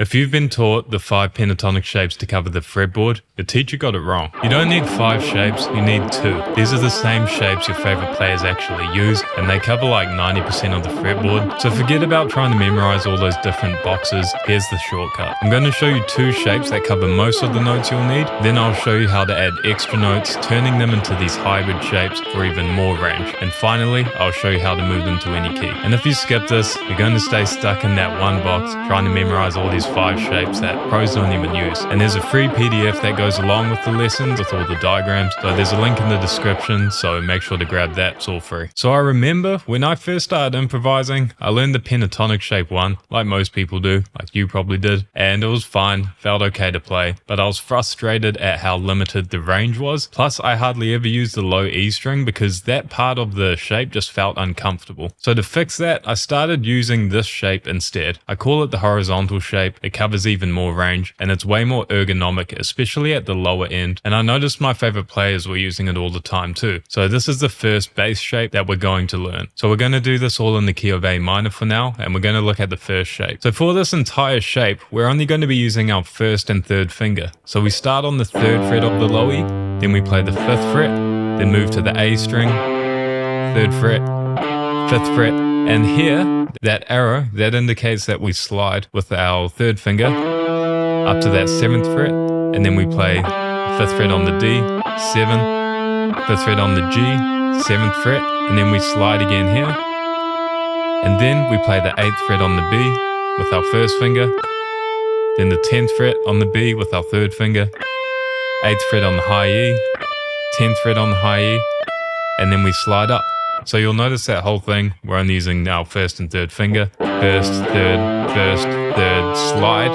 If you've been taught the 5 pentatonic shapes to cover the fretboard, the teacher got it wrong. You don't need 5 shapes, you need 2. These are the same shapes your favorite players actually use, and they cover like 90% of the fretboard. So forget about trying to memorize all those different boxes. Here's the shortcut. I'm going to show you 2 shapes that cover most of the notes you'll need. Then I'll show you how to add extra notes, turning them into these hybrid shapes for even more range. And finally, I'll show you how to move them to any key. And if you skip this, you're going to stay stuck in that one box trying to memorize all these 5 shapes that pros don't even use. And there's a free PDF that goes along with the lessons with all the diagrams, so there's a link in the description, so make sure to grab that, it's all free. So I remember when I first started improvising, I learned the pentatonic shape 1, like most people do, like you probably did, and it was fine, felt okay to play, but I was frustrated at how limited the range was, plus I hardly ever used the low E string because that part of the shape just felt uncomfortable. So to fix that, I started using this shape instead. I call it the horizontal shape. It covers even more range, and it's way more ergonomic, especially at the lower end, and I noticed my favorite players were using it all the time too. So this is the first bass shape that we're going to learn. So we're going to do this all in the key of A minor for now, and we're going to look at the first shape. So for this entire shape, we're only going to be using our 1st and 3rd finger. So we start on the 3rd fret of the low E, then we play the 5th fret, then move to the A string, 3rd fret, 5th fret, and here, that arrow, that indicates that we slide with our 3rd finger up to that 7th fret, and then we play 5th fret on the D, 7, 5th fret on the G, 7th fret, and then we slide again here, and then we play the 8th fret on the B with our 1st finger, then the 10th fret on the B with our 3rd finger, 8th fret on the high E, 10th fret on the high E, and then we slide up. So you'll notice that whole thing, we're only using our 1st and 3rd finger. 1st, 3rd, 1st, 3rd, slide.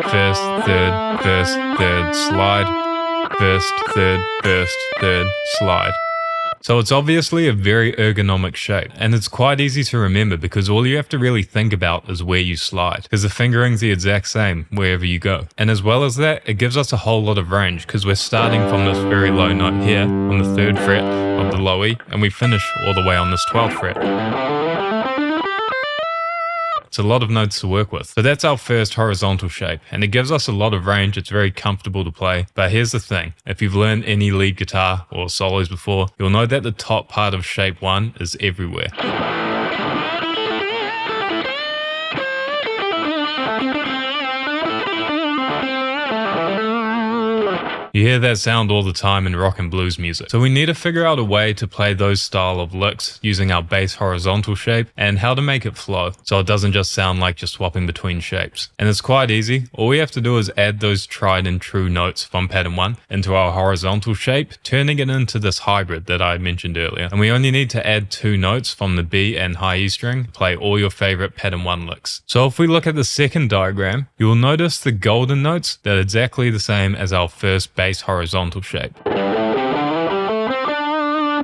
1st, 3rd, 1st, 3rd, slide. 1st, 3rd, 1st, 3rd, slide. So it's obviously a very ergonomic shape, and it's quite easy to remember because all you have to really think about is where you slide, because the fingering's the exact same wherever you go. And as well as that, it gives us a whole lot of range because we're starting from this very low note here on the 3rd fret of the low E, and we finish all the way on this 12th fret. It's a lot of notes to work with. So that's our first horizontal shape, and it gives us a lot of range. It's very comfortable to play. But here's the thing, if you've learned any lead guitar or solos before, you'll know that the top part of shape 1 is everywhere. You hear that sound all the time in rock and blues music. So we need to figure out a way to play those style of licks using our bass horizontal shape and how to make it flow so it doesn't just sound like you're swapping between shapes. And it's quite easy. All we have to do is add those tried and true notes from pattern 1 into our horizontal shape, turning it into this hybrid that I mentioned earlier. And we only need to add 2 notes from the B and high E string to play all your favorite pattern 1 licks. So if we look at the second diagram, you will notice the golden notes that are exactly the same as our first bass horizontal shape.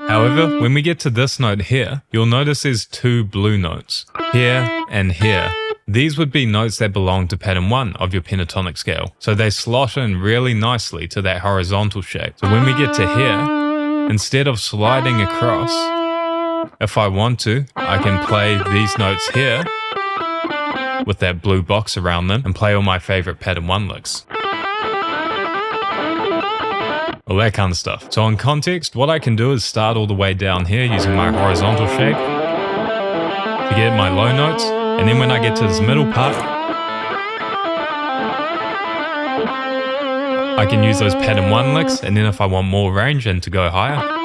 However, when we get to this note here, you'll notice there's 2 blue notes, here and here. These would be notes that belong to pattern 1 of your pentatonic scale, so they slot in really nicely to that horizontal shape. So when we get to here, instead of sliding across, if I want to, I can play these notes here with that blue box around them and play all my favorite pattern 1 licks. All that kind of stuff. So in context, what I can do is start all the way down here using my horizontal shape to get my low notes, and then when I get to this middle part, I can use those pattern 1 licks, and then if I want more range and to go higher,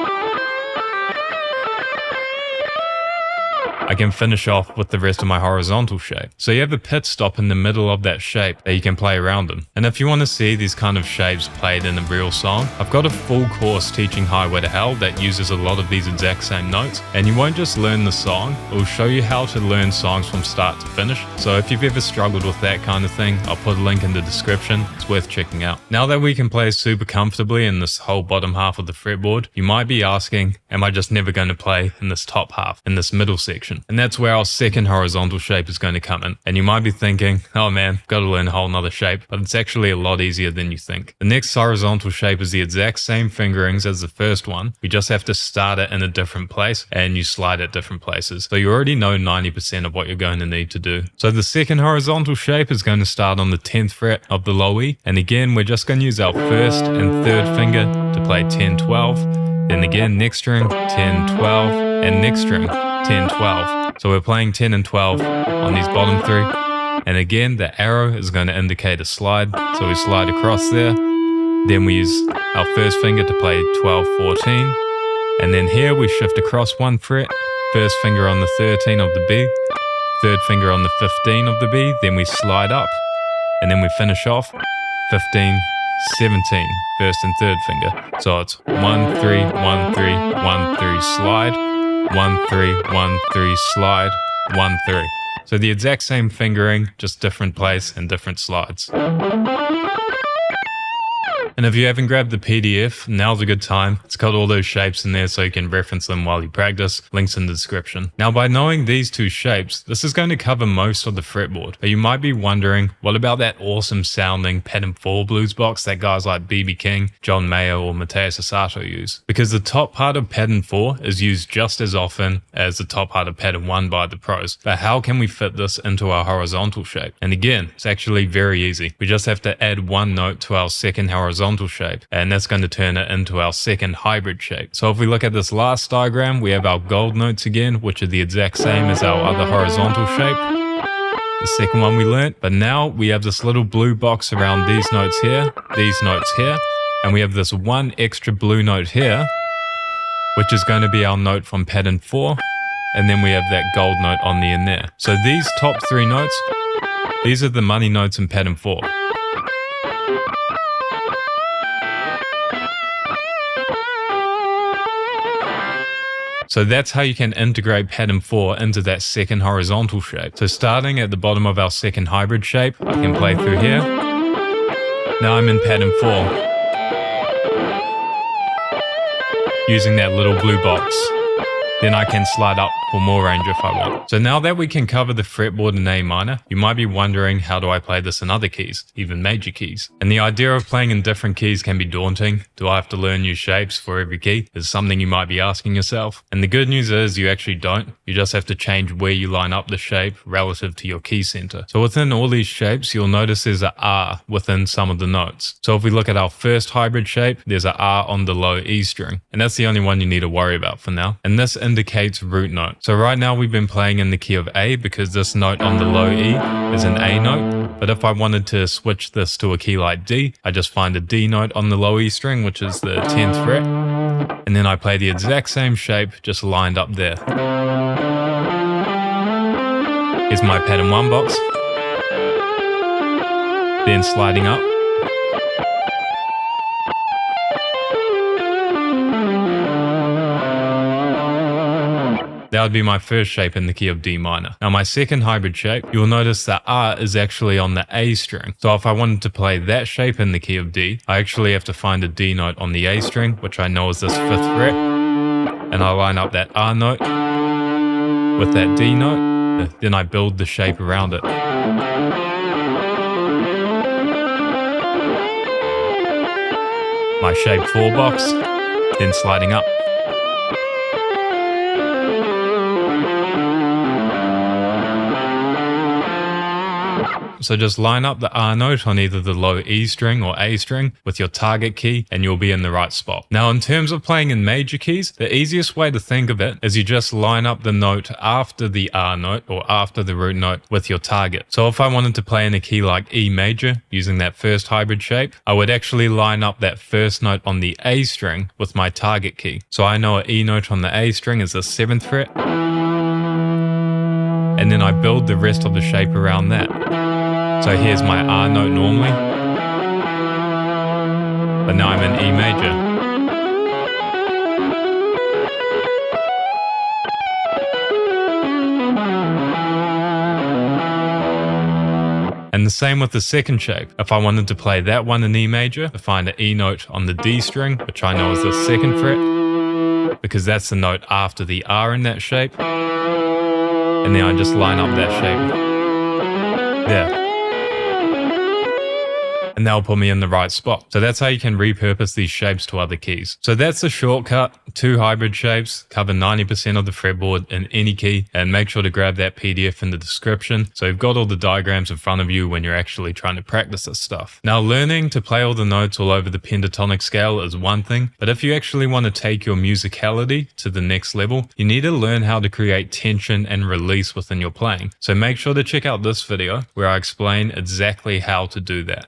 I can finish off with the rest of my horizontal shape. So you have a pit stop in the middle of that shape that you can play around in. And if you want to see these kind of shapes played in a real song, I've got a full course teaching Highway to Hell that uses a lot of these exact same notes. And you won't just learn the song, it will show you how to learn songs from start to finish. So if you've ever struggled with that kind of thing, I'll put a link in the description. It's worth checking out. Now that we can play super comfortably in this whole bottom half of the fretboard, you might be asking, am I just never going to play in this top half, in this middle section? And that's where our second horizontal shape is going to come in. And you might be thinking, oh man, got to learn a whole nother shape, but it's actually a lot easier than you think. The next horizontal shape is the exact same fingerings as the first one. We just have to start it in a different place and you slide at different places. So you already know 90% of what you're going to need to do. So the second horizontal shape is going to start on the 10th fret of the low E. And again, we're just going to use our first and third finger to play 10, 12. Then again, next string, 10, 12, and next string, 10, 12. So we're playing 10 and 12 on these bottom three. And again, the arrow is going to indicate a slide. So we slide across there. Then we use our first finger to play 12, 14. And then here we shift across one fret. First finger on the 13 of the B. Third finger on the 15 of the B. Then we slide up. And then we finish off 15, 17, first and third finger. So it's 1, 3, 1, 3, 1, 3, slide, 1, 3, 1, 3, slide, 1, 3. So the exact same fingering, just different place and different slides. And if you haven't grabbed the PDF, now's a good time. It's got all those shapes in there so you can reference them while you practice. Links in the description. Now by knowing these two shapes, this is going to cover most of the fretboard. But you might be wondering, what about that awesome sounding pattern 4 blues box that guys like B.B. King, John Mayer or Matthias Asato use? Because the top part of pattern 4 is used just as often as the top part of pattern 1 by the pros. But how can we fit this into our horizontal shape? And again, it's actually very easy. We just have to add one note to our second horizontal shape, and that's going to turn it into our second hybrid shape. So if we look at this last diagram, we have our gold notes again, which are the exact same as our other horizontal shape, the second one we learnt. But now we have this little blue box around these notes here, and we have this one extra blue note here, which is going to be our note from pattern 4, and then we have that gold note on the end there. So these top three notes, these are the money notes in pattern 4. So that's how you can integrate pattern 4 into that second horizontal shape. So starting at the bottom of our second hybrid shape, I can play through here. Now I'm in pattern 4, using that little blue box. Then I can slide up for more range if I want. So now that we can cover the fretboard in A minor, you might be wondering, how do I play this in other keys, even major keys? And the idea of playing in different keys can be daunting. Do I have to learn new shapes for every key? Is something you might be asking yourself. And the good news is you actually don't. You just have to change where you line up the shape relative to your key center. So within all these shapes, you'll notice there's a R within some of the notes. So if we look at our first hybrid shape, there's a R on the low E string. And that's the only one you need to worry about for now. And this indicates root note. So right now we've been playing in the key of A because this note on the low E is an A note. But if I wanted to switch this to a key like D, I just find a D note on the low E string, which is the 10th fret. And then I play the exact same shape, just lined up there. Here's my pattern 1 box. Then sliding up. That would be my first shape in the key of D minor. Now my second hybrid shape, you'll notice that R is actually on the A string. So if I wanted to play that shape in the key of D, I actually have to find a D note on the A string, which I know is this 5th fret. And I line up that R note with that D note. Then I build the shape around it. My shape 4 box, then sliding up. So just line up the R note on either the low E string or A string with your target key and you'll be in the right spot. Now in terms of playing in major keys, the easiest way to think of it is you just line up the note after the R note or after the root note with your target. So if I wanted to play in a key like E major using that first hybrid shape, I would actually line up that first note on the A string with my target key. So I know an E note on the A string is the 7th fret. And then I build the rest of the shape around that. So here's my R note normally, but now I'm in E major. And the same with the second shape. If I wanted to play that one in E major, I find an E note on the D string, which I know is the 2nd fret, because that's the note after the R in that shape. and then I just line up that shape there. And that'll put me in the right spot. So that's how you can repurpose these shapes to other keys. So that's the shortcut. 2 hybrid shapes cover 90% of the fretboard in any key, and make sure to grab that PDF in the description so you've got all the diagrams in front of you when you're actually trying to practice this stuff. Now, learning to play all the notes all over the pentatonic scale is one thing, but if you actually want to take your musicality to the next level, you need to learn how to create tension and release within your playing. So make sure to check out this video where I explain exactly how to do that.